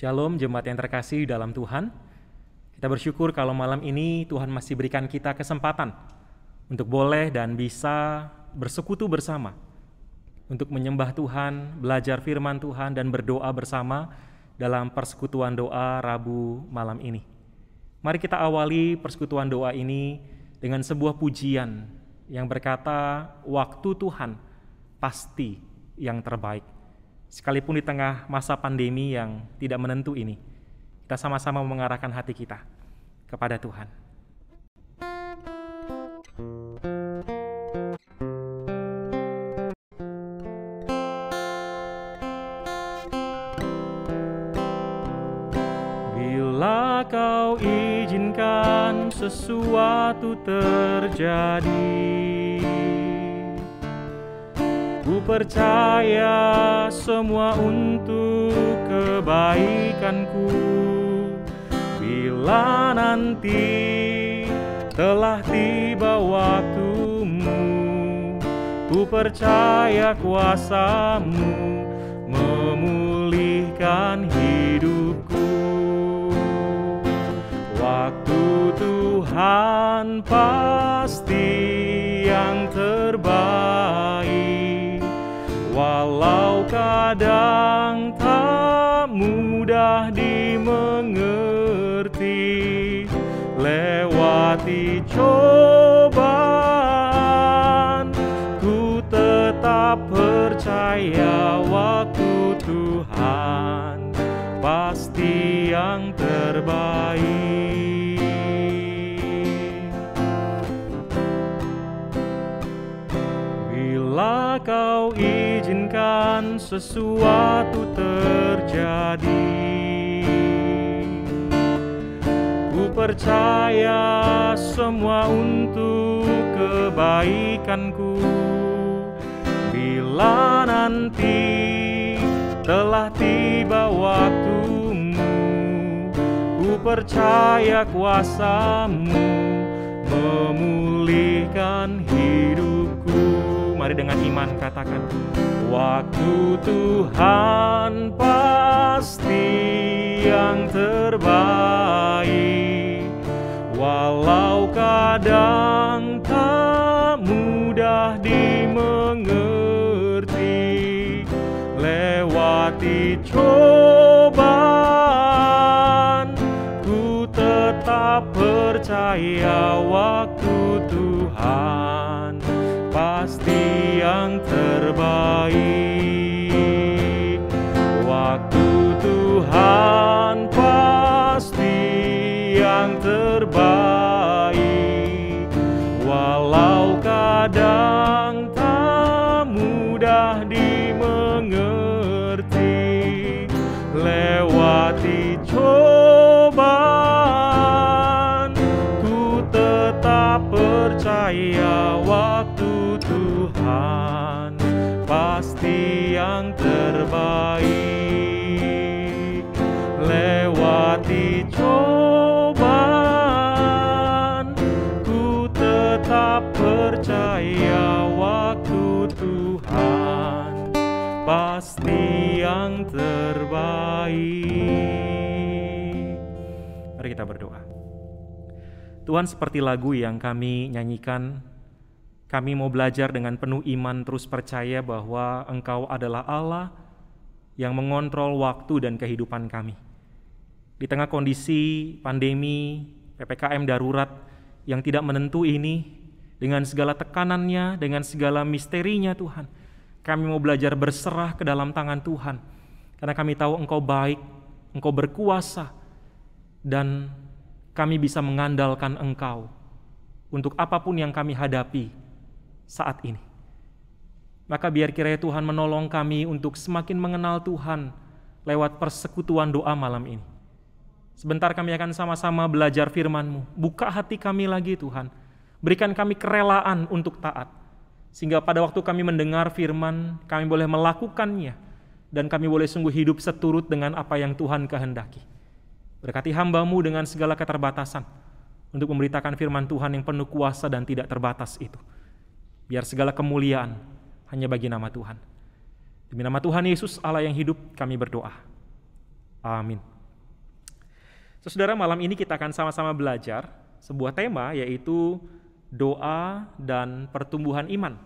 Shalom jemaat yang terkasih dalam Tuhan. Kita bersyukur kalau malam ini Tuhan masih berikan kita kesempatan untuk boleh dan bisa bersekutu bersama, untuk menyembah Tuhan, belajar firman Tuhan, dan berdoa bersama dalam persekutuan doa Rabu malam ini. Mari kita awali persekutuan doa ini dengan sebuah pujian yang berkata, waktu Tuhan pasti yang terbaik. Sekalipun di tengah masa pandemi yang tidak menentu ini, kita sama-sama mengarahkan hati kita kepada Tuhan. Bila kau izinkan sesuatu terjadi, ku percaya semua untuk kebaikanku. Bila nanti telah tiba waktumu, ku percaya kuasa-Mu memulihkan hidupku. Waktu Tuhan pasti yang terbaik, walau kadang tak mudah dimengerti. Lewati cobaan, ku tetap percaya waktu Tuhan pasti yang terbaik. Bila kau izinkan sesuatu terjadi, ku percaya semua untuk kebaikanku. Bila nanti telah tiba waktumu, ku percaya kuasa-Mu memulihkan hidupku. Mari dengan iman katakan, waktu Tuhan pasti yang terbaik, walau kadang tak mudah dimengerti. Lewati cobaan, ku tetap percaya waktu Tuhan pasti yang terbaik. Waktu Tuhan pasti yang terbaik, walau kadang tak mudah dimengerti. Lewati cobaan, ku tetap percaya waktu Tuhan pasti yang terbaik. Lewati cobaan, ku tetap percaya waktu Tuhan pasti yang terbaik. Mari kita berdoa. Tuhan, seperti lagu yang kami nyanyikan, kami mau belajar dengan penuh iman, terus percaya bahwa Engkau adalah Allah yang mengontrol waktu dan kehidupan kami. Di tengah kondisi pandemi, PPKM darurat yang tidak menentu ini, dengan segala tekanannya, dengan segala misterinya Tuhan, kami mau belajar berserah ke dalam tangan Tuhan. Karena kami tahu Engkau baik, Engkau berkuasa, dan kami bisa mengandalkan Engkau untuk apapun yang kami hadapi saat ini. Maka biar kiranya Tuhan menolong kami untuk semakin mengenal Tuhan lewat persekutuan doa malam ini. Sebentar kami akan sama-sama belajar firman-Mu. Buka hati kami lagi Tuhan. Berikan kami kerelaan untuk taat. Sehingga pada waktu kami mendengar firman, kami boleh melakukannya. Dan kami boleh sungguh hidup seturut dengan apa yang Tuhan kehendaki. Berkati hamba-Mu dengan segala keterbatasan untuk memberitakan firman Tuhan yang penuh kuasa dan tidak terbatas itu. Biar segala kemuliaan hanya bagi nama Tuhan. Demi nama Tuhan Yesus Allah yang hidup kami berdoa. Amin. Saudara, malam ini kita akan sama-sama belajar sebuah tema, yaitu doa dan pertumbuhan iman.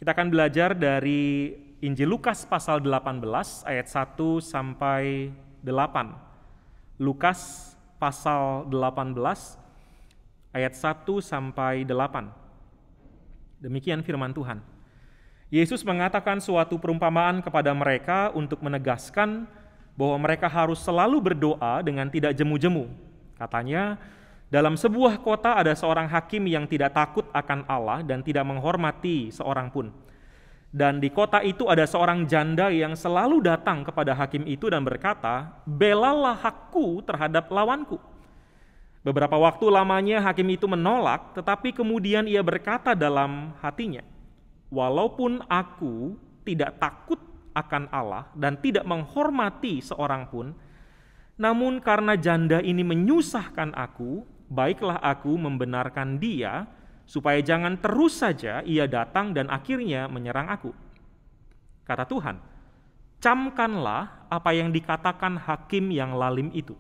Kita akan belajar dari Injil Lukas pasal 18 ayat 1 sampai 8. Lukas pasal 18 ayat 1 sampai 8. Demikian firman Tuhan. Yesus mengatakan suatu perumpamaan kepada mereka untuk menegaskan bahwa mereka harus selalu berdoa dengan tidak jemu-jemu. Katanya, dalam sebuah kota ada seorang hakim yang tidak takut akan Allah dan tidak menghormati seorang pun. Dan di kota itu ada seorang janda yang selalu datang kepada hakim itu dan berkata, "Belalah hakku terhadap lawanku." Beberapa waktu lamanya hakim itu menolak, tetapi kemudian ia berkata dalam hatinya, "Walaupun aku tidak takut akan Allah dan tidak menghormati seorang pun, namun karena janda ini menyusahkan aku, baiklah aku membenarkan dia, supaya jangan terus saja ia datang dan akhirnya menyerang aku." Kata Tuhan, "Camkanlah apa yang dikatakan hakim yang lalim itu.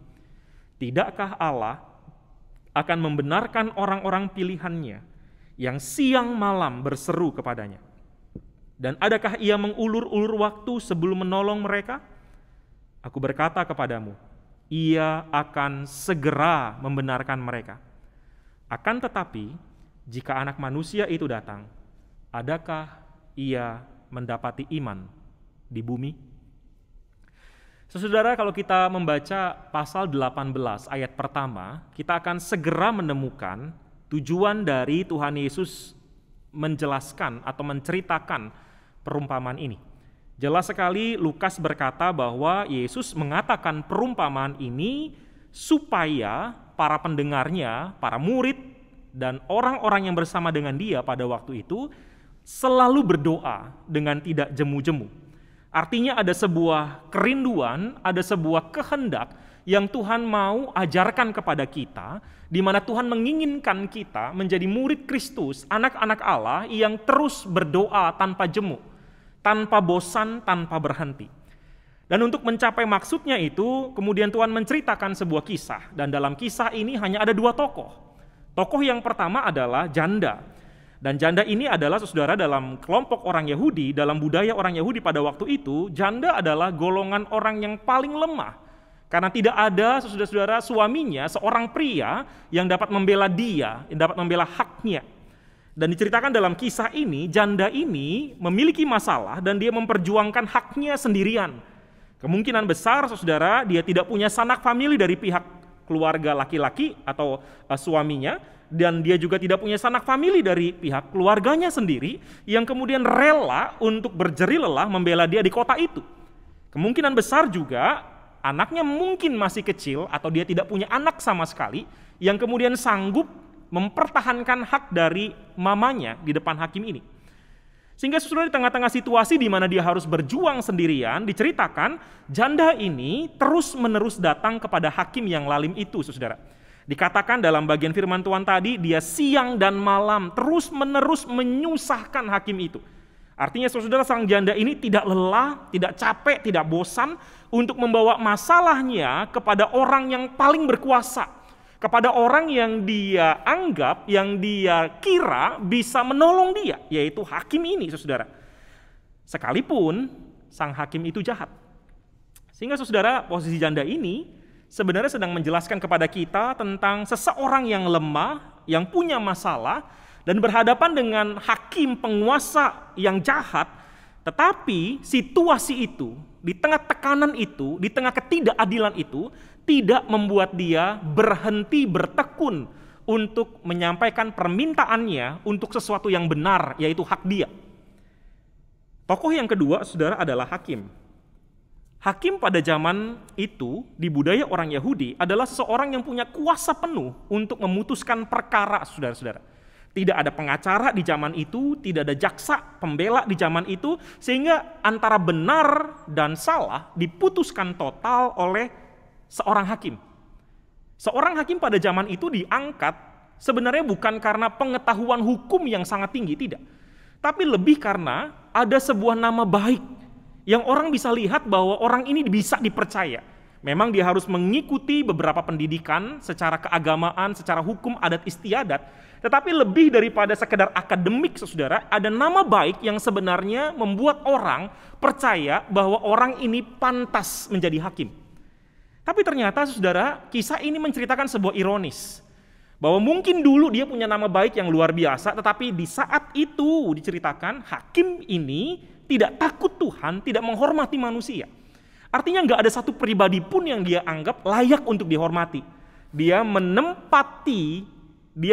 Tidakkah Allah akan membenarkan orang-orang pilihannya yang siang malam berseru kepadanya? Dan adakah ia mengulur-ulur waktu sebelum menolong mereka? Aku berkata kepadamu, ia akan segera membenarkan mereka. Akan tetapi, jika Anak Manusia itu datang, adakah ia mendapati iman di bumi?" Saudara, kalau kita membaca pasal 18 ayat pertama, kita akan segera menemukan tujuan dari Tuhan Yesus menjelaskan atau menceritakan perumpamaan ini. Jelas sekali Lukas berkata bahwa Yesus mengatakan perumpamaan ini supaya para pendengarnya, para murid, dan orang-orang yang bersama dengan dia pada waktu itu selalu berdoa dengan tidak jemu-jemu. Artinya ada sebuah kerinduan, ada sebuah kehendak yang Tuhan mau ajarkan kepada kita, di mana Tuhan menginginkan kita menjadi murid Kristus, anak-anak Allah yang terus berdoa tanpa jemu, tanpa bosan, tanpa berhenti. Dan untuk mencapai maksudnya itu, kemudian Tuhan menceritakan sebuah kisah, dan dalam kisah ini hanya ada dua tokoh. Tokoh yang pertama adalah janda. Dan janda ini adalah, saudara, dalam kelompok orang Yahudi, dalam budaya orang Yahudi pada waktu itu, janda adalah golongan orang yang paling lemah. Karena tidak ada, saudara-saudara, suaminya, seorang pria yang dapat membela dia, yang dapat membela haknya. Dan diceritakan dalam kisah ini, janda ini memiliki masalah dan dia memperjuangkan haknya sendirian. Kemungkinan besar, saudara, dia tidak punya sanak famili dari pihak keluarga laki-laki atau suaminya, dan dia juga tidak punya sanak famili dari pihak keluarganya sendiri yang kemudian rela untuk berjerih lelah membela dia di kota itu. Kemungkinan besar juga anaknya mungkin masih kecil atau dia tidak punya anak sama sekali yang kemudian sanggup mempertahankan hak dari mamanya di depan hakim ini. Sehingga saudara, di tengah-tengah situasi di mana dia harus berjuang sendirian, diceritakan janda ini terus-menerus datang kepada hakim yang lalim itu, saudara. Dikatakan dalam bagian firman Tuhan tadi, dia siang dan malam terus-menerus menyusahkan hakim itu. Artinya saudara, sang janda ini tidak lelah, tidak capek, tidak bosan untuk membawa masalahnya kepada orang yang paling berkuasa, kepada orang yang dia anggap, yang dia kira bisa menolong dia, yaitu hakim ini, saudara. Sekalipun sang hakim itu jahat. Sehingga saudara, posisi janda ini sebenarnya sedang menjelaskan kepada kita tentang seseorang yang lemah, yang punya masalah, dan berhadapan dengan hakim penguasa yang jahat, tetapi situasi itu, di tengah tekanan itu, di tengah ketidakadilan itu, tidak membuat dia berhenti bertekun untuk menyampaikan permintaannya untuk sesuatu yang benar, yaitu hak dia. Tokoh yang kedua, saudara, adalah hakim. Hakim pada zaman itu, di budaya orang Yahudi, adalah seseorang yang punya kuasa penuh untuk memutuskan perkara, saudara-saudara. Tidak ada pengacara di zaman itu, tidak ada jaksa pembela di zaman itu, sehingga antara benar dan salah diputuskan total oleh seorang hakim. Seorang hakim pada zaman itu diangkat sebenarnya bukan karena pengetahuan hukum yang sangat tinggi, tidak. Tapi lebih karena ada sebuah nama baik yang orang bisa lihat bahwa orang ini bisa dipercaya. Memang dia harus mengikuti beberapa pendidikan secara keagamaan, secara hukum adat istiadat, tetapi lebih daripada sekedar akademik, saudara, ada nama baik yang sebenarnya membuat orang percaya bahwa orang ini pantas menjadi hakim. Tapi ternyata, saudara, kisah ini menceritakan sebuah ironis, bahwa mungkin dulu dia punya nama baik yang luar biasa, tetapi di saat itu diceritakan hakim ini tidak takut Tuhan, tidak menghormati manusia. Artinya nggak ada satu pribadi pun yang dia anggap layak untuk dihormati. Dia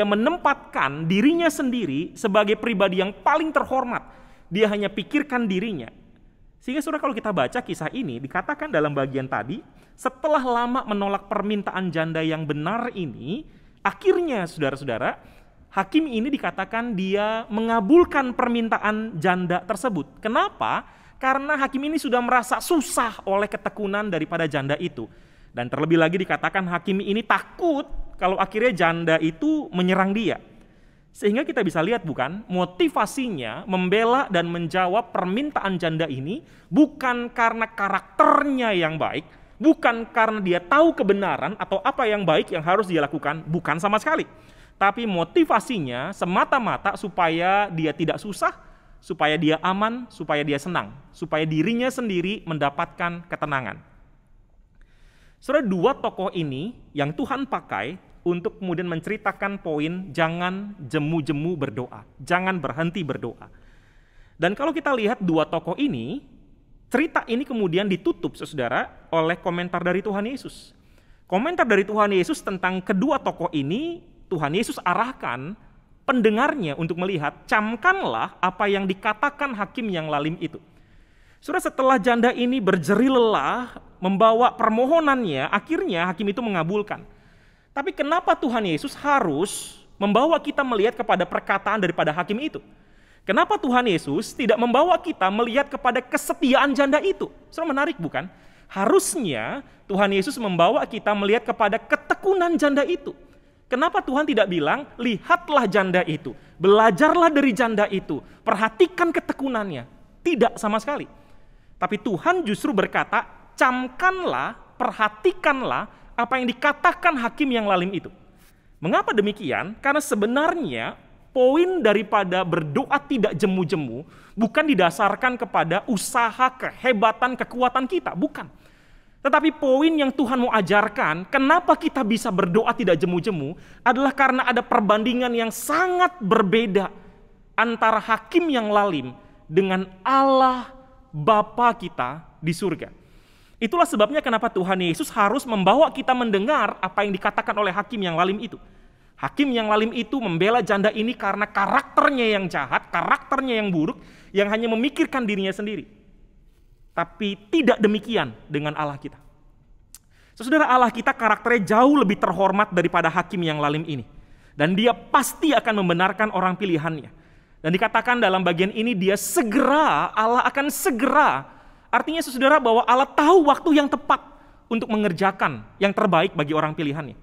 menempatkan dirinya sendiri sebagai pribadi yang paling terhormat. Dia hanya pikirkan dirinya. Sehingga saudara, kalau kita baca kisah ini, dikatakan dalam bagian tadi, setelah lama menolak permintaan janda yang benar ini, akhirnya saudara-saudara, hakim ini dikatakan dia mengabulkan permintaan janda tersebut. Kenapa? Karena hakim ini sudah merasa susah oleh ketekunan daripada janda itu. Dan terlebih lagi dikatakan hakim ini takut kalau akhirnya janda itu menyerang dia. Sehingga kita bisa lihat, bukan, motivasinya membela dan menjawab permintaan janda ini bukan karena karakternya yang baik, bukan karena dia tahu kebenaran atau apa yang baik yang harus dia lakukan, bukan sama sekali. Tapi motivasinya semata-mata supaya dia tidak susah, supaya dia aman, supaya dia senang, supaya dirinya sendiri mendapatkan ketenangan. Saudara, dua tokoh ini yang Tuhan pakai untuk kemudian menceritakan poin jangan jemu-jemu berdoa, jangan berhenti berdoa. Dan kalau kita lihat dua tokoh ini, cerita ini kemudian ditutup, saudara, oleh komentar dari Tuhan Yesus. Komentar dari Tuhan Yesus tentang kedua tokoh ini, Tuhan Yesus arahkan pendengarnya untuk melihat, camkanlah apa yang dikatakan hakim yang lalim itu. Saudara, setelah janda ini berjeri lelah membawa permohonannya, akhirnya hakim itu mengabulkan. Tapi kenapa Tuhan Yesus harus membawa kita melihat kepada perkataan daripada hakim itu? Kenapa Tuhan Yesus tidak membawa kita melihat kepada kesetiaan janda itu? Saudara, menarik bukan? Harusnya Tuhan Yesus membawa kita melihat kepada ketekunan janda itu. Kenapa Tuhan tidak bilang, lihatlah janda itu, belajarlah dari janda itu, perhatikan ketekunannya? Tidak sama sekali. Tapi Tuhan justru berkata, camkanlah, perhatikanlah apa yang dikatakan hakim yang lalim itu. Mengapa demikian? Karena sebenarnya poin daripada berdoa tidak jemu-jemu bukan didasarkan kepada usaha, kehebatan, kekuatan kita, bukan. Tetapi poin yang Tuhan mau ajarkan, kenapa kita bisa berdoa tidak jemu-jemu, adalah karena ada perbandingan yang sangat berbeda antara hakim yang lalim dengan Allah Bapa kita di surga. Itulah sebabnya kenapa Tuhan Yesus harus membawa kita mendengar apa yang dikatakan oleh hakim yang lalim itu. Hakim yang lalim itu membela janda ini karena karakternya yang jahat, karakternya yang buruk, yang hanya memikirkan dirinya sendiri. Tapi tidak demikian dengan Allah kita. Saudara, Allah kita karakternya jauh lebih terhormat daripada hakim yang lalim ini. Dan dia pasti akan membenarkan orang pilihannya. Dan dikatakan dalam bagian ini Allah akan segera. Artinya saudara, bahwa Allah tahu waktu yang tepat untuk mengerjakan yang terbaik bagi orang pilihannya.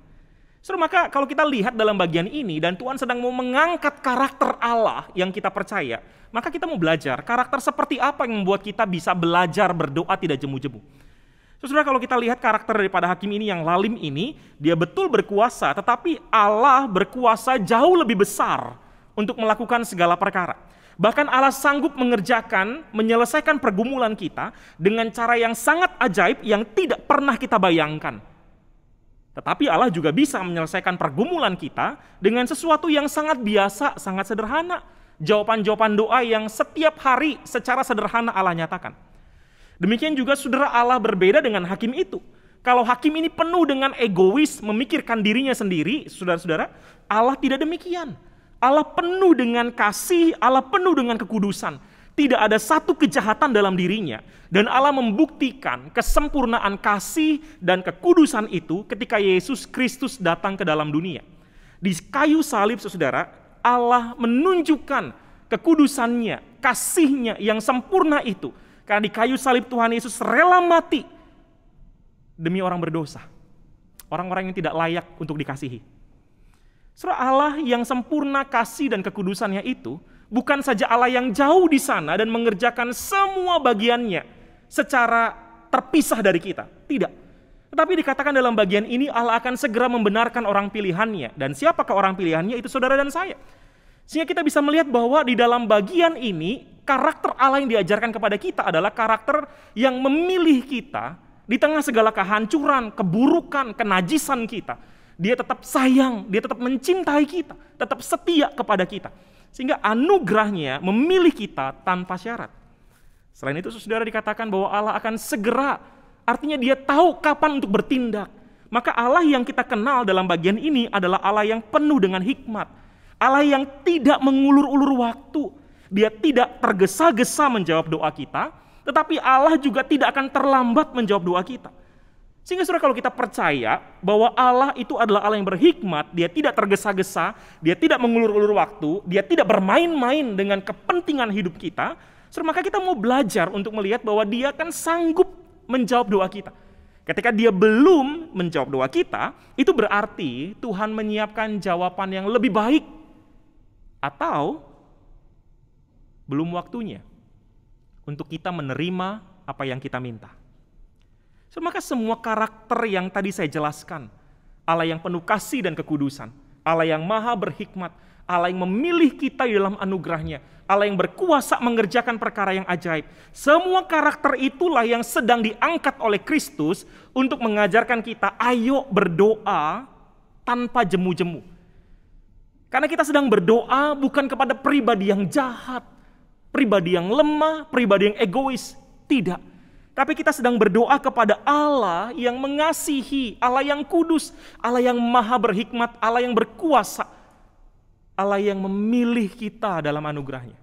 Saudara, maka kalau kita lihat dalam bagian ini dan Tuhan sedang mau mengangkat karakter Allah yang kita percaya, maka kita mau belajar karakter seperti apa yang membuat kita bisa belajar berdoa tidak jemu-jemu. Saudara, kalau kita lihat karakter daripada hakim ini yang lalim ini, dia betul berkuasa, tetapi Allah berkuasa jauh lebih besar untuk melakukan segala perkara. Bahkan Allah sanggup menyelesaikan pergumulan kita dengan cara yang sangat ajaib yang tidak pernah kita bayangkan. Tetapi Allah juga bisa menyelesaikan pergumulan kita dengan sesuatu yang sangat biasa, sangat sederhana. Jawaban-jawaban doa yang setiap hari secara sederhana Allah nyatakan. Demikian juga saudara, Allah berbeda dengan hakim itu. Kalau hakim ini penuh dengan egois, memikirkan dirinya sendiri, saudara-saudara, Allah tidak demikian. Allah penuh dengan kasih, Allah penuh dengan kekudusan. Tidak ada satu kejahatan dalam dirinya. Dan Allah membuktikan kesempurnaan kasih dan kekudusan itu ketika Yesus Kristus datang ke dalam dunia. Di kayu salib, saudara, Allah menunjukkan kekudusannya, kasihnya yang sempurna itu. Karena di kayu salib Tuhan Yesus rela mati demi orang berdosa. Orang-orang yang tidak layak untuk dikasihi. Saudara, Allah yang sempurna kasih dan kekudusannya itu bukan saja Allah yang jauh di sana dan mengerjakan semua bagiannya secara terpisah dari kita. Tidak. Tetapi dikatakan dalam bagian ini Allah akan segera membenarkan orang pilihannya. Dan siapakah orang pilihannya? Itu saudara dan saya. Sehingga kita bisa melihat bahwa di dalam bagian ini, karakter Allah yang diajarkan kepada kita adalah karakter yang memilih kita di tengah segala kehancuran, keburukan, kenajisan kita. Dia tetap sayang, dia tetap mencintai kita, tetap setia kepada kita. Sehingga anugerahnya memilih kita tanpa syarat. Selain itu saudara dikatakan bahwa Allah akan segera, artinya dia tahu kapan untuk bertindak. Maka Allah yang kita kenal dalam bagian ini adalah Allah yang penuh dengan hikmat. Allah yang tidak mengulur-ulur waktu. Dia tidak tergesa-gesa menjawab doa kita, tetapi Allah juga tidak akan terlambat menjawab doa kita. Sehingga saudara kalau kita percaya bahwa Allah itu adalah Allah yang berhikmat, dia tidak tergesa-gesa, dia tidak mengulur-ulur waktu, dia tidak bermain-main dengan kepentingan hidup kita, saudara, maka kita mau belajar untuk melihat bahwa dia kan sanggup menjawab doa kita. Ketika dia belum menjawab doa kita, itu berarti Tuhan menyiapkan jawaban yang lebih baik atau belum waktunya untuk kita menerima apa yang kita minta. So, maka semua karakter yang tadi saya jelaskan, Allah yang penuh kasih dan kekudusan, Allah yang maha berhikmat, Allah yang memilih kita di dalam anugerahnya, Allah yang berkuasa mengerjakan perkara yang ajaib. Semua karakter itulah yang sedang diangkat oleh Kristus untuk mengajarkan kita, ayo berdoa tanpa jemu-jemu. Karena kita sedang berdoa bukan kepada pribadi yang jahat, pribadi yang lemah, pribadi yang egois. Tidak. Tapi kita sedang berdoa kepada Allah yang mengasihi, Allah yang kudus, Allah yang maha berhikmat, Allah yang berkuasa, Allah yang memilih kita dalam anugerahnya.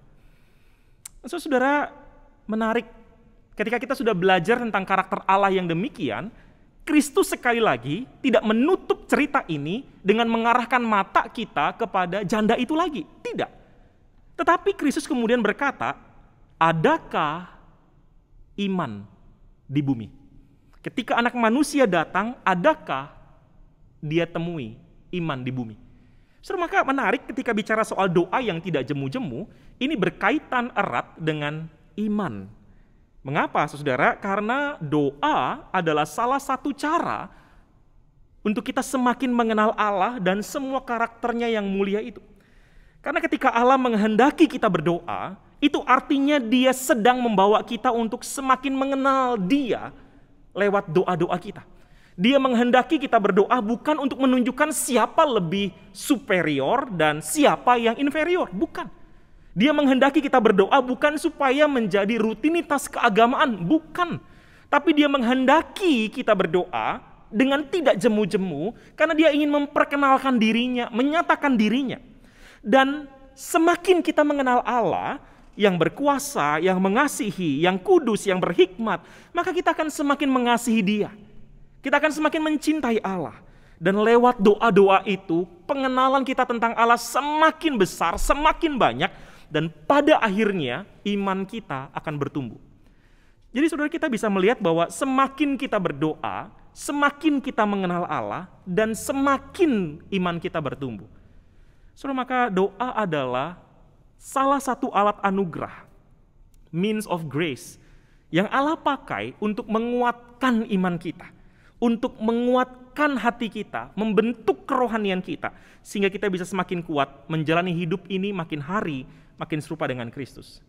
So, saudara, menarik ketika kita sudah belajar tentang karakter Allah yang demikian, Kristus sekali lagi tidak menutup cerita ini dengan mengarahkan mata kita kepada janda itu lagi. Tidak. Tetapi Kristus kemudian berkata, adakah iman di bumi? Ketika anak manusia datang, adakah dia temui iman di bumi? Saudara, maka menarik ketika bicara soal doa yang tidak jemu-jemu, ini berkaitan erat dengan iman. Mengapa, saudara? Karena doa adalah salah satu cara untuk kita semakin mengenal Allah dan semua karakternya yang mulia itu. Karena ketika Allah menghendaki kita berdoa, itu artinya dia sedang membawa kita untuk semakin mengenal dia lewat doa-doa kita. Dia menghendaki kita berdoa bukan untuk menunjukkan siapa lebih superior dan siapa yang inferior, bukan. Dia menghendaki kita berdoa bukan supaya menjadi rutinitas keagamaan, bukan. Tapi dia menghendaki kita berdoa dengan tidak jemu-jemu, karena dia ingin memperkenalkan dirinya, menyatakan dirinya. Dan semakin kita mengenal Allah yang berkuasa, yang mengasihi, yang kudus, yang berhikmat, maka kita akan semakin mengasihi dia. Kita akan semakin mencintai Allah. Dan lewat doa-doa itu, pengenalan kita tentang Allah semakin besar, semakin banyak, dan pada akhirnya iman kita akan bertumbuh. Jadi saudara, kita bisa melihat bahwa semakin kita berdoa, semakin kita mengenal Allah, dan semakin iman kita bertumbuh. Saudara, maka doa adalah salah satu alat anugerah, means of grace, yang Allah pakai untuk menguatkan iman kita, untuk menguatkan hati kita, membentuk kerohanian kita, sehingga kita bisa semakin kuat menjalani hidup ini makin hari, makin serupa dengan Kristus.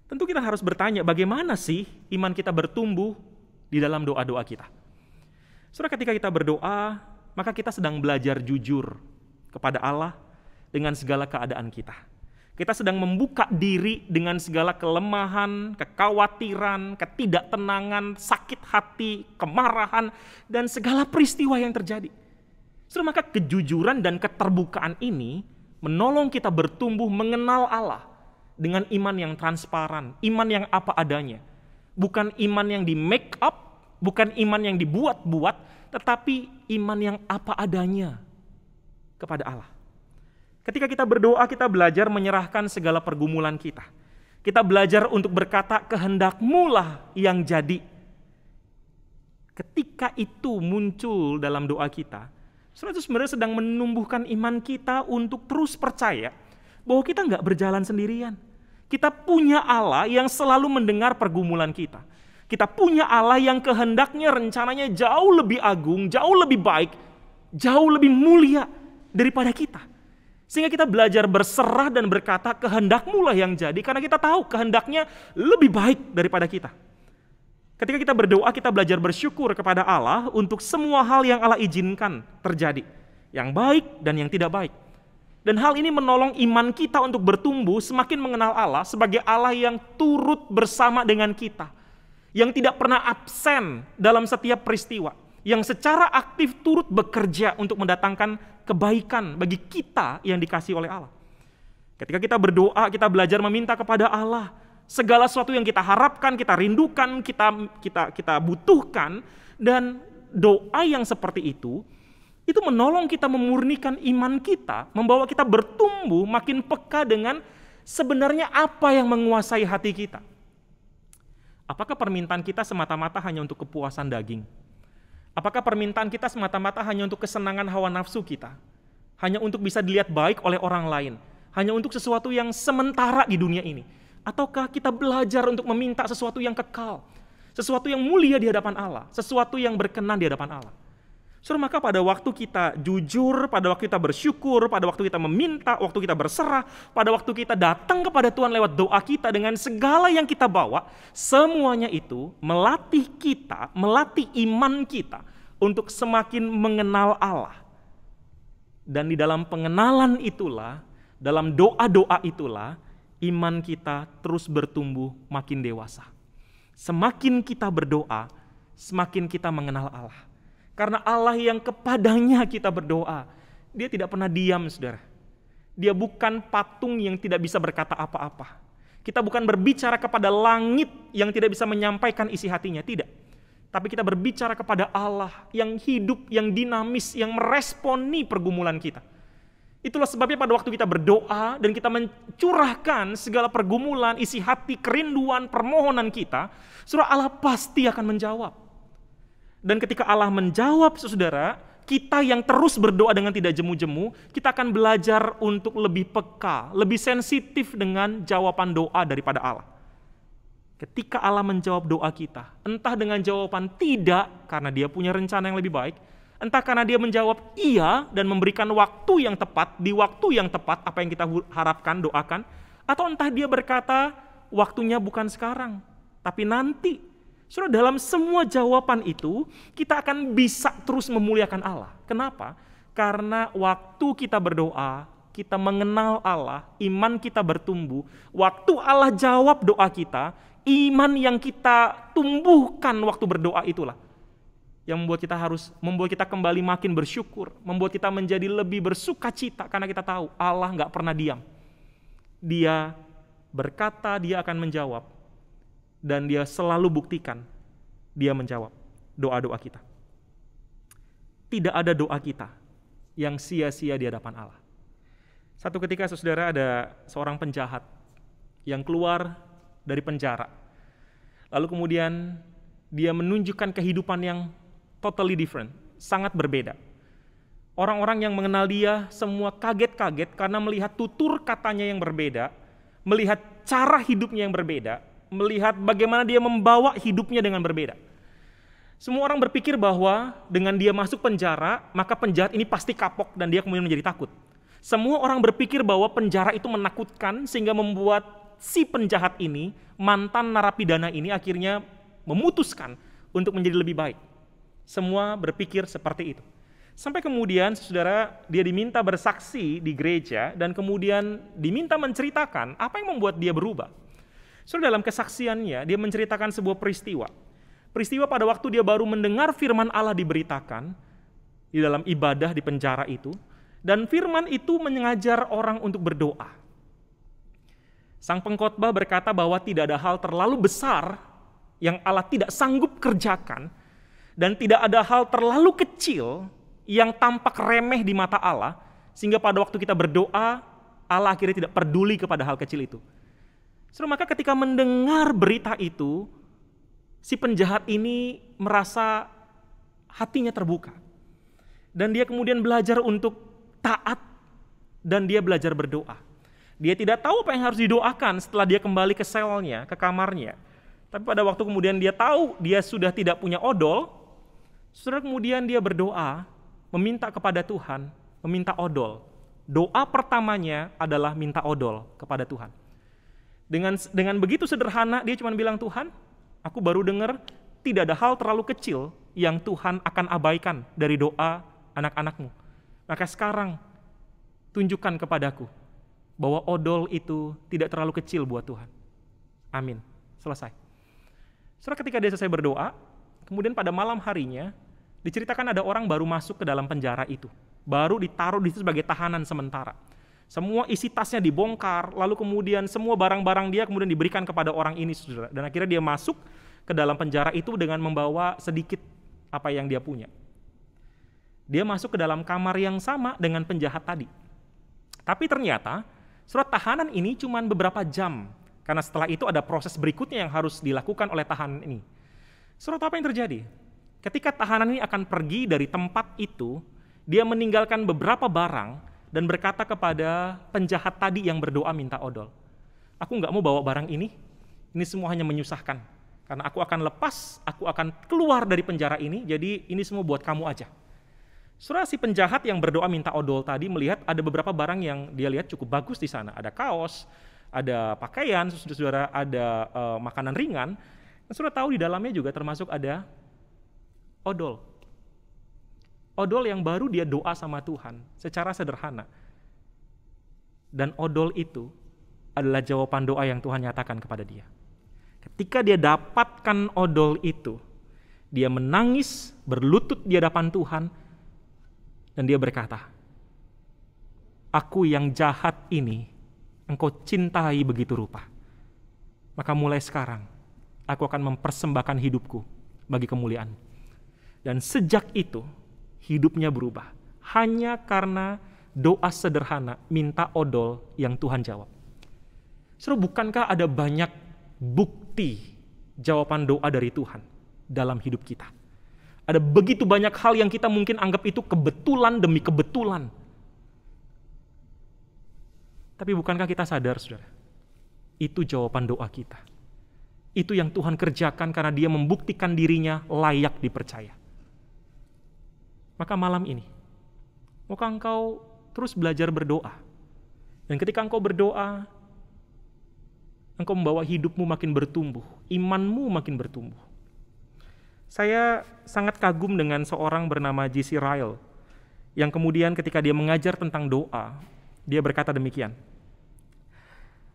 Tentu kita harus bertanya, bagaimana sih iman kita bertumbuh di dalam doa-doa kita? Saudara, ketika kita berdoa, maka kita sedang belajar jujur kepada Allah dengan segala keadaan kita. Kita sedang membuka diri dengan segala kelemahan, kekhawatiran, ketidaktenangan, sakit hati, kemarahan, dan segala peristiwa yang terjadi. Saudara, maka kejujuran dan keterbukaan ini menolong kita bertumbuh mengenal Allah dengan iman yang transparan, iman yang apa adanya. Bukan iman yang di make up, bukan iman yang dibuat-buat, tetapi iman yang apa adanya kepada Allah. Ketika kita berdoa, kita belajar menyerahkan segala pergumulan kita. Kita belajar untuk berkata, kehendak-Mu lah yang jadi. Ketika itu muncul dalam doa kita, saudara, itu sebenarnya sedang menumbuhkan iman kita untuk terus percaya bahwa kita nggak berjalan sendirian. Kita punya Allah yang selalu mendengar pergumulan kita. Kita punya Allah yang kehendaknya, rencananya jauh lebih agung, jauh lebih baik, jauh lebih mulia daripada kita. Sehingga kita belajar berserah dan berkata, kehendak-Mu lah yang jadi, karena kita tahu kehendaknya lebih baik daripada kita. Ketika kita berdoa, kita belajar bersyukur kepada Allah untuk semua hal yang Allah izinkan terjadi, yang baik dan yang tidak baik. Dan hal ini menolong iman kita untuk bertumbuh semakin mengenal Allah sebagai Allah yang turut bersama dengan kita, yang tidak pernah absen dalam setiap peristiwa, yang secara aktif turut bekerja untuk mendatangkan kebaikan bagi kita yang dikasihi oleh Allah. Ketika kita berdoa, kita belajar meminta kepada Allah segala sesuatu yang kita harapkan, kita rindukan, kita butuhkan, dan doa yang seperti itu menolong kita memurnikan iman kita, membawa kita bertumbuh makin peka dengan sebenarnya apa yang menguasai hati kita. Apakah permintaan kita semata-mata hanya untuk kepuasan daging? Apakah permintaan kita semata-mata hanya untuk kesenangan hawa nafsu kita? Hanya untuk bisa dilihat baik oleh orang lain? Hanya untuk sesuatu yang sementara di dunia ini? Ataukah kita belajar untuk meminta sesuatu yang kekal? Sesuatu yang mulia di hadapan Allah? Sesuatu yang berkenan di hadapan Allah? Saudara, maka pada waktu kita jujur, pada waktu kita bersyukur, pada waktu kita meminta, waktu kita berserah, pada waktu kita datang kepada Tuhan lewat doa kita dengan segala yang kita bawa, semuanya itu melatih kita, melatih iman kita untuk semakin mengenal Allah. Dan di dalam pengenalan itulah, dalam doa-doa itulah, iman kita terus bertumbuh makin dewasa. Semakin kita berdoa, semakin kita mengenal Allah. Karena Allah yang kepadanya kita berdoa, Dia tidak pernah diam, saudara. Dia bukan patung yang tidak bisa berkata apa-apa. Kita bukan berbicara kepada langit yang tidak bisa menyampaikan isi hatinya, tidak. Tapi kita berbicara kepada Allah yang hidup, yang dinamis, yang meresponi pergumulan kita. Itulah sebabnya pada waktu kita berdoa dan kita mencurahkan segala pergumulan, isi hati, kerinduan, permohonan kita, saudara, Allah pasti akan menjawab. Dan ketika Allah menjawab, saudara, kita yang terus berdoa dengan tidak jemu-jemu, kita akan belajar untuk lebih peka, lebih sensitif dengan jawaban doa daripada Allah. Ketika Allah menjawab doa kita, entah dengan jawaban tidak, karena Dia punya rencana yang lebih baik, entah karena Dia menjawab iya dan memberikan waktu yang tepat, di waktu yang tepat apa yang kita harapkan, doakan, atau entah Dia berkata, waktunya bukan sekarang, tapi nanti. Saudara, dalam semua jawaban itu, kita akan bisa terus memuliakan Allah. Kenapa? Karena waktu kita berdoa, kita mengenal Allah, iman kita bertumbuh. Waktu Allah jawab doa kita, iman yang kita tumbuhkan waktu berdoa itulah yang membuat kita kembali makin bersyukur, membuat kita menjadi lebih bersukacita karena kita tahu Allah nggak pernah diam. Dia berkata, Dia akan menjawab. Dan Dia selalu buktikan, Dia menjawab doa-doa kita. Tidak ada doa kita yang sia-sia di hadapan Allah. Satu ketika, saudara, ada seorang penjahat yang keluar dari penjara. Lalu kemudian dia menunjukkan kehidupan yang totally different, sangat berbeda. Orang-orang yang mengenal dia semua kaget-kaget karena melihat tutur katanya yang berbeda, melihat cara hidupnya yang berbeda, melihat bagaimana dia membawa hidupnya dengan berbeda. Semua orang berpikir bahwa dengan dia masuk penjara, maka penjahat ini pasti kapok dan dia kemudian menjadi takut. Semua orang berpikir bahwa penjara itu menakutkan sehingga membuat si penjahat ini, mantan narapidana ini akhirnya memutuskan untuk menjadi lebih baik. Semua berpikir seperti itu. Sampai kemudian, saudara, dia diminta bersaksi di gereja dan kemudian diminta menceritakan apa yang membuat dia berubah. Saudara, dalam kesaksiannya, dia menceritakan sebuah peristiwa. Peristiwa pada waktu dia baru mendengar firman Allah diberitakan di dalam ibadah di penjara itu, dan firman itu mengajar orang untuk berdoa. Sang pengkhotbah berkata bahwa tidak ada hal terlalu besar yang Allah tidak sanggup kerjakan, dan tidak ada hal terlalu kecil yang tampak remeh di mata Allah, sehingga pada waktu kita berdoa, Allah akhirnya tidak peduli kepada hal kecil itu. Maka ketika mendengar berita itu, si penjahat ini merasa hatinya terbuka. Dan dia kemudian belajar untuk taat, dan dia belajar berdoa. Dia tidak tahu apa yang harus didoakan setelah dia kembali ke selnya, ke kamarnya. Tapi pada waktu kemudian dia tahu dia sudah tidak punya odol, saudara, kemudian dia berdoa, meminta kepada Tuhan, meminta odol. Doa pertamanya adalah minta odol kepada Tuhan. Dengan begitu sederhana, dia cuma bilang, Tuhan, aku baru dengar tidak ada hal terlalu kecil yang Tuhan akan abaikan dari doa anak-anakmu. Maka sekarang, tunjukkan kepadaku bahwa odol itu tidak terlalu kecil buat Tuhan. Amin. Selesai. Setelah ketika dia selesai berdoa, kemudian pada malam harinya, diceritakan ada orang baru masuk ke dalam penjara itu. Baru ditaruh di situ sebagai tahanan sementara. Semua isi tasnya dibongkar, lalu kemudian semua barang-barang dia kemudian diberikan kepada orang ini, saudara. Dan akhirnya dia masuk ke dalam penjara itu dengan membawa sedikit apa yang dia punya. Dia masuk ke dalam kamar yang sama dengan penjahat tadi. Tapi ternyata, surat tahanan ini cuma beberapa jam. Karena setelah itu ada proses berikutnya yang harus dilakukan oleh tahanan ini. Surat apa yang terjadi? Ketika tahanan ini akan pergi dari tempat itu, dia meninggalkan beberapa barang dan berkata kepada penjahat tadi yang berdoa minta odol, aku nggak mau bawa barang ini semua hanya menyusahkan. Karena aku akan lepas, aku akan keluar dari penjara ini, jadi ini semua buat kamu aja. Saudara, si penjahat yang berdoa minta odol tadi melihat ada beberapa barang yang dia lihat cukup bagus di sana. Ada kaos, ada pakaian, saudara, ada makanan ringan. Dan saudara tahu di dalamnya juga termasuk ada odol. Odol yang baru dia doa sama Tuhan secara sederhana. Dan odol itu adalah jawaban doa yang Tuhan nyatakan kepada dia. Ketika dia dapatkan odol itu, dia menangis, berlutut di hadapan Tuhan, dan dia berkata, aku yang jahat ini, Engkau cintai begitu rupa. Maka mulai sekarang, aku akan mempersembahkan hidupku bagi kemuliaan. Dan sejak itu, hidupnya berubah. Hanya karena doa sederhana, minta odol yang Tuhan jawab. Saudara, bukankah ada banyak bukti jawaban doa dari Tuhan dalam hidup kita? Ada begitu banyak hal yang kita mungkin anggap itu kebetulan demi kebetulan. Tapi bukankah kita sadar, saudara, itu jawaban doa kita. Itu yang Tuhan kerjakan karena dia membuktikan dirinya layak dipercaya. Maka malam ini, maukah engkau terus belajar berdoa? Dan ketika engkau berdoa, engkau membawa hidupmu makin bertumbuh, imanmu makin bertumbuh. Saya sangat kagum dengan seorang bernama J.C. Ryle, yang kemudian ketika dia mengajar tentang doa, dia berkata demikian.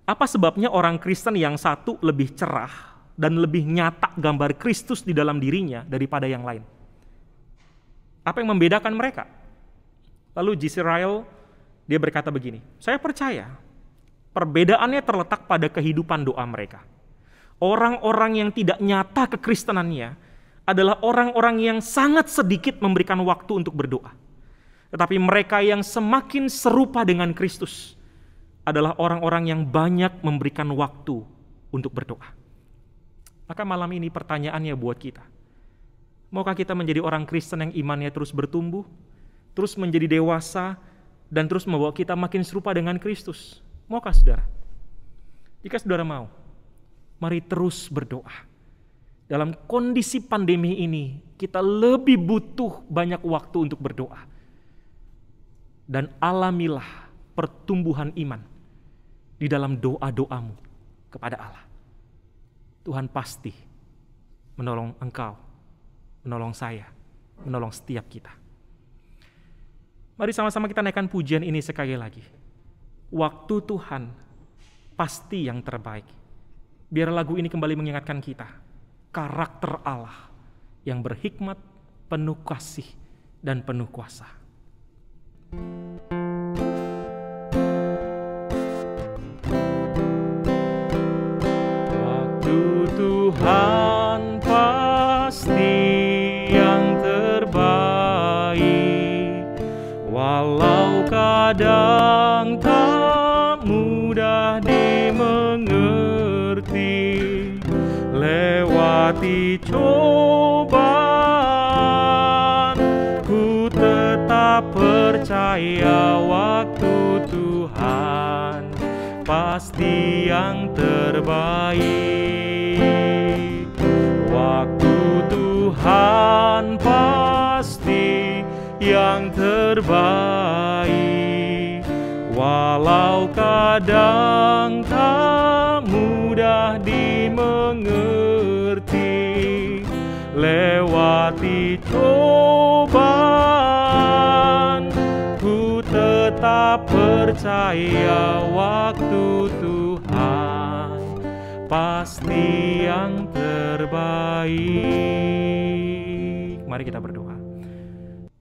Apa sebabnya orang Kristen yang satu lebih cerah dan lebih nyata gambar Kristus di dalam dirinya daripada yang lain? Apa yang membedakan mereka? Lalu J.C. Ryle, dia berkata begini, saya percaya perbedaannya terletak pada kehidupan doa mereka. Orang-orang yang tidak nyata kekristenannya adalah orang-orang yang sangat sedikit memberikan waktu untuk berdoa. Tetapi mereka yang semakin serupa dengan Kristus adalah orang-orang yang banyak memberikan waktu untuk berdoa. Maka malam ini pertanyaannya buat kita. Maukah kita menjadi orang Kristen yang imannya terus bertumbuh, terus menjadi dewasa, dan terus membawa kita makin serupa dengan Kristus? Maukah saudara? Jika saudara mau, mari terus berdoa. Dalam kondisi pandemi ini, kita lebih butuh banyak waktu untuk berdoa. Dan alamilah pertumbuhan iman di dalam doa-doamu kepada Allah. Tuhan pasti menolong engkau, menolong saya, menolong setiap kita. Mari sama-sama kita naikkan pujian ini sekali lagi. Waktu Tuhan pasti yang terbaik. Biar lagu ini kembali mengingatkan kita, karakter Allah yang berhikmat, penuh kasih, dan penuh kuasa. Waktu Tuhan pasti yang terbaik, walau kadang tak mudah dimengerti, lewati cobaan, ku tetap percaya waktu Tuhan pasti yang terbaik. Tuhan pasti yang terbaik. Walau kadang tak mudah dimengerti, lewati cobaan, ku tetap percaya waktu Tuhan pasti yang terbaik. Mari kita berdoa.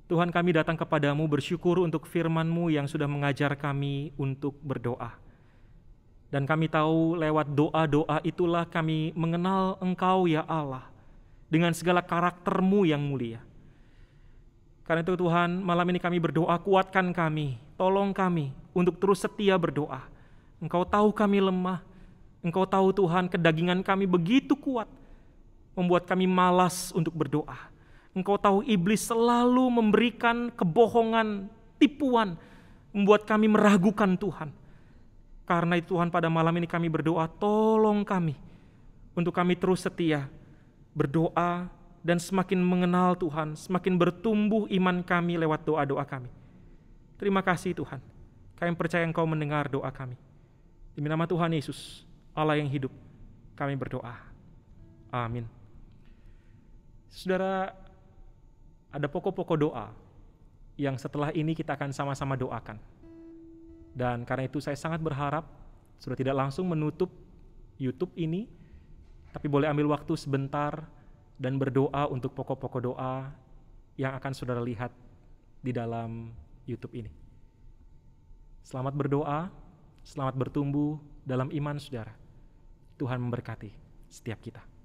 Tuhan, kami datang kepadamu bersyukur untuk firman-Mu yang sudah mengajar kami untuk berdoa. Dan kami tahu lewat doa-doa itulah kami mengenal Engkau ya Allah, dengan segala karakter-Mu yang mulia. Karena itu Tuhan, malam ini kami berdoa, kuatkan kami, tolong kami untuk terus setia berdoa. Engkau tahu kami lemah, Engkau tahu Tuhan kedagingan kami begitu kuat, membuat kami malas untuk berdoa. Engkau tahu iblis selalu memberikan kebohongan, tipuan, membuat kami meragukan Tuhan. Karena itu Tuhan, pada malam ini kami berdoa, tolong kami untuk kami terus setia berdoa dan semakin mengenal Tuhan, semakin bertumbuh iman kami lewat doa-doa kami. Terima kasih Tuhan, kami percaya Engkau mendengar doa kami. Demi nama Tuhan Yesus, Allah yang hidup, kami berdoa. Amin. Saudara, ada pokok-pokok doa yang setelah ini kita akan sama-sama doakan. Dan karena itu saya sangat berharap sudah tidak langsung menutup YouTube ini, tapi boleh ambil waktu sebentar dan berdoa untuk pokok-pokok doa yang akan saudara lihat di dalam YouTube ini. Selamat berdoa, selamat bertumbuh dalam iman saudara. Tuhan memberkati setiap kita.